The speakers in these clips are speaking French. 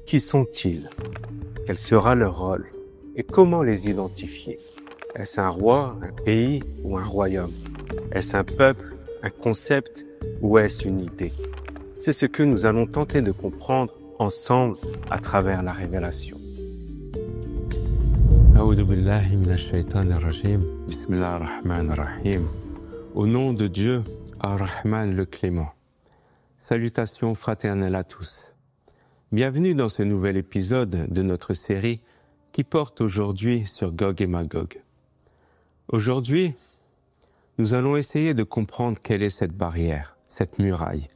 Qui sont-ils? Quel sera leur rôle? Et comment les identifier? Est-ce un roi, un pays ou un royaume? Est-ce un peuple, un concept ou est-ce une idée? C'est ce que nous allons tenter de comprendre ensemble à travers la révélation. Au nom de Dieu, Ar-Rahman le Clément. Salutations fraternelles à tous. Bienvenue dans ce nouvel épisode de notre série qui porte aujourd'hui sur Gog et Magog. Aujourd'hui, nous allons essayer de comprendre quelle est cette barrière, cette muraille,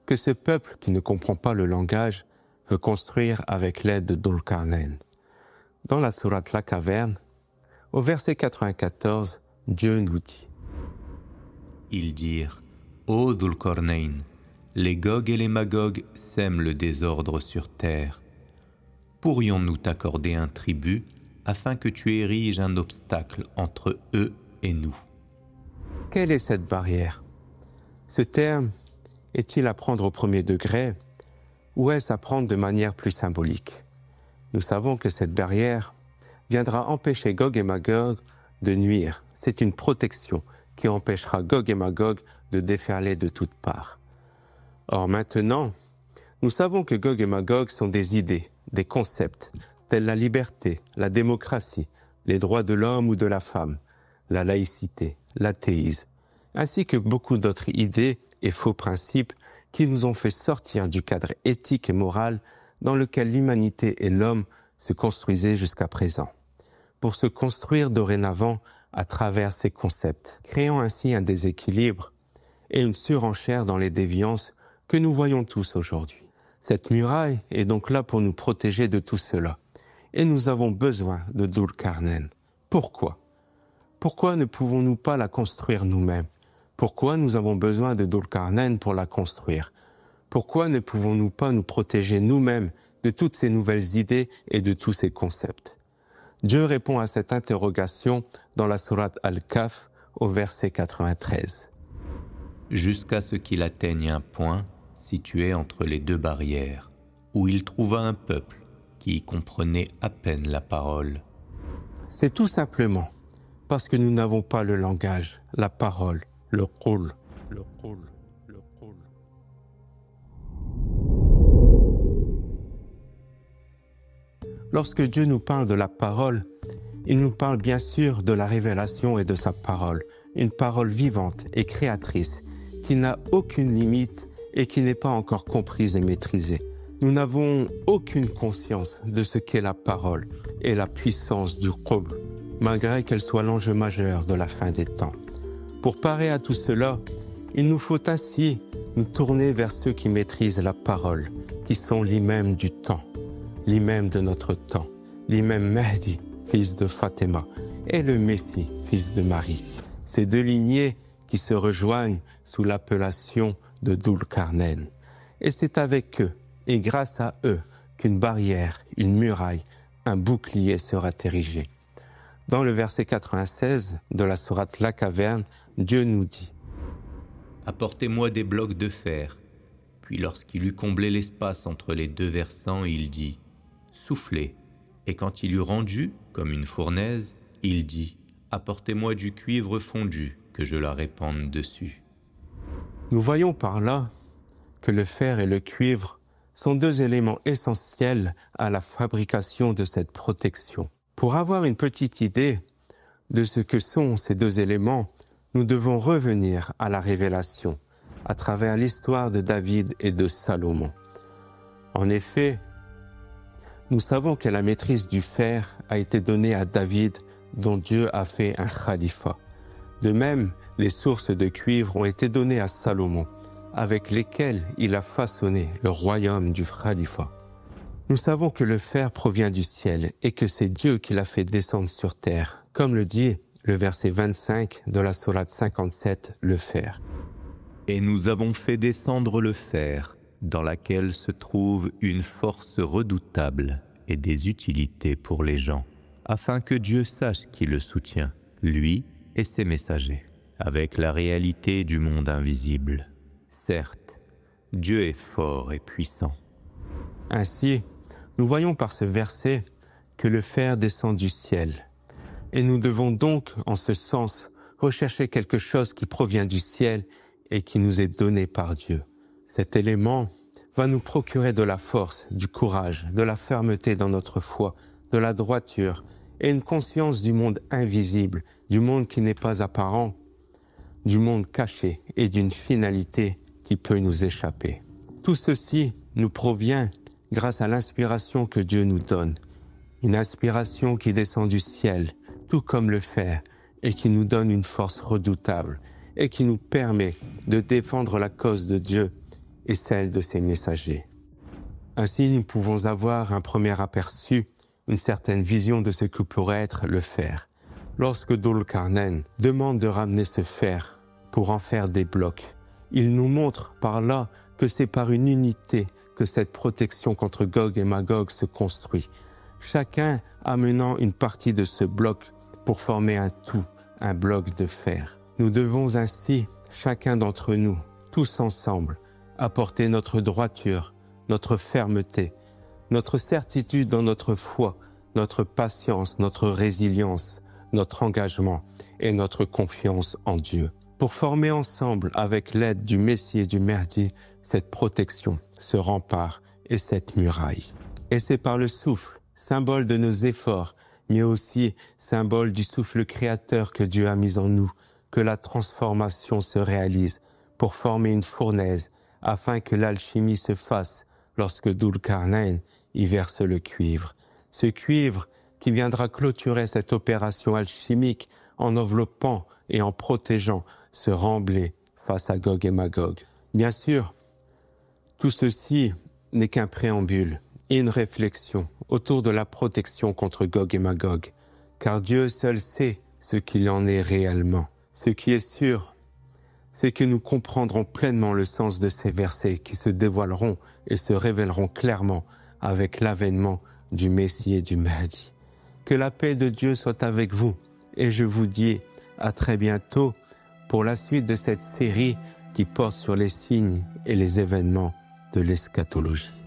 que ce peuple qui ne comprend pas le langage veut construire avec l'aide de Dhul-Qarnayn. Dans la sourate La Caverne, au verset 94, Dieu nous dit: Ils dirent: Ô Dhul-Qarnayn, les Gog et les Magog sèment le désordre sur terre. Pourrions-nous t'accorder un tribut afin que tu ériges un obstacle entre eux et nous? Quelle est cette barrière? Ce terme est-il à prendre au premier degré ou est-ce à prendre de manière plus symbolique? Nous savons que cette barrière viendra empêcher Gog et Magog de nuire. C'est une protection qui empêchera Gog et Magog de déferler de toutes parts. Or maintenant, nous savons que Gog et Magog sont des idées, des concepts, tels la liberté, la démocratie, les droits de l'homme ou de la femme, la laïcité, l'athéisme, ainsi que beaucoup d'autres idées et faux principes qui nous ont fait sortir du cadre éthique et moral dans lequel l'humanité et l'homme se construisaient jusqu'à présent, pour se construire dorénavant à travers ces concepts, créant ainsi un déséquilibre et une surenchère dans les déviances que nous voyons tous aujourd'hui. Cette muraille est donc là pour nous protéger de tout cela, et nous avons besoin de Dhul-Qarnayn. Pourquoi? Pourquoi ne pouvons-nous pas la construire nous-mêmes? Pourquoi nous avons besoin de Dhul-Qarnayn pour la construire? Pourquoi ne pouvons-nous pas nous protéger nous-mêmes de toutes ces nouvelles idées et de tous ces concepts? Dieu répond à cette interrogation dans la sourate Al-Kahf au verset 93. Jusqu'à ce qu'il atteigne un point situé entre les deux barrières, où il trouva un peuple qui comprenait à peine la parole. C'est tout simplement parce que nous n'avons pas le langage, la parole, le qoul. Lorsque Dieu nous parle de la parole, il nous parle bien sûr de la révélation et de sa parole, une parole vivante et créatrice qui n'a aucune limite et qui n'est pas encore comprise et maîtrisée. Nous n'avons aucune conscience de ce qu'est la parole et la puissance du qoul, malgré qu'elle soit l'enjeu majeur de la fin des temps. Pour parer à tout cela, il nous faut ainsi nous tourner vers ceux qui maîtrisent la parole, qui sont l'imam du temps, l'imam de notre temps, l'imam Mahdi, fils de Fatima, et le Messie, fils de Marie. Ces deux lignées qui se rejoignent sous l'appellation de Dhul-Qarnayn. Et c'est avec eux, et grâce à eux, qu'une barrière, une muraille, un bouclier sera érigé. Dans le verset 96 de la sourate La Caverne, Dieu nous dit: Apportez-moi des blocs de fer. Puis lorsqu'il eut comblé l'espace entre les deux versants, il dit: Soufflez. Et quand il eut rendu, comme une fournaise, il dit: Apportez-moi du cuivre fondu, que je la répande dessus. Nous voyons par là que le fer et le cuivre sont deux éléments essentiels à la fabrication de cette protection. Pour avoir une petite idée de ce que sont ces deux éléments, nous devons revenir à la révélation, à travers l'histoire de David et de Salomon. En effet, nous savons que la maîtrise du fer a été donnée à David, dont Dieu a fait un khalifa. De même, les sources de cuivre ont été données à Salomon, avec lesquelles il a façonné le royaume du khalifa. Nous savons que le fer provient du ciel et que c'est Dieu qui l'a fait descendre sur terre, comme le dit le verset 25 de la sourate 57, le fer. Et nous avons fait descendre le fer, dans laquelle se trouve une force redoutable et des utilités pour les gens, afin que Dieu sache qui le soutient, lui et ses messagers, avec la réalité du monde invisible. Certes, Dieu est fort et puissant. Ainsi, Nous voyons par ce verset que le fer descend du ciel. Et nous devons donc, en ce sens, rechercher quelque chose qui provient du ciel et qui nous est donné par Dieu. Cet élément va nous procurer de la force, du courage, de la fermeté dans notre foi, de la droiture et une conscience du monde invisible, du monde qui n'est pas apparent, du monde caché et d'une finalité qui peut nous échapper. Tout ceci nous provient grâce à l'inspiration que Dieu nous donne, une inspiration qui descend du ciel, tout comme le fer, et qui nous donne une force redoutable et qui nous permet de défendre la cause de Dieu et celle de ses messagers. Ainsi, nous pouvons avoir un premier aperçu, une certaine vision de ce que pourrait être le fer. Lorsque Dhul-Qarnayn demande de ramener ce fer pour en faire des blocs, il nous montre par là que c'est par une unité que cette protection contre Gog et Magog se construit, chacun amenant une partie de ce bloc pour former un tout, un bloc de fer. Nous devons ainsi, chacun d'entre nous, tous ensemble, apporter notre droiture, notre fermeté, notre certitude dans notre foi, notre patience, notre résilience, notre engagement et notre confiance en Dieu. Pour former ensemble, avec l'aide du Messie et du Mahdi, cette protection, ce rempart et cette muraille. Et c'est par le souffle, symbole de nos efforts, mais aussi symbole du souffle créateur que Dieu a mis en nous, que la transformation se réalise pour former une fournaise, afin que l'alchimie se fasse lorsque Dhul-Qarnayn y verse le cuivre. Ce cuivre qui viendra clôturer cette opération alchimique en enveloppant et en protégeant ce remblai face à Gog et Magog. Bien sûr, tout ceci n'est qu'un préambule et une réflexion autour de la protection contre Gog et Magog, car Dieu seul sait ce qu'il en est réellement. Ce qui est sûr, c'est que nous comprendrons pleinement le sens de ces versets qui se dévoileront et se révéleront clairement avec l'avènement du Messie et du Mahdi. Que la paix de Dieu soit avec vous et je vous dis à très bientôt pour la suite de cette série qui porte sur les signes et les événements de l'eschatologie.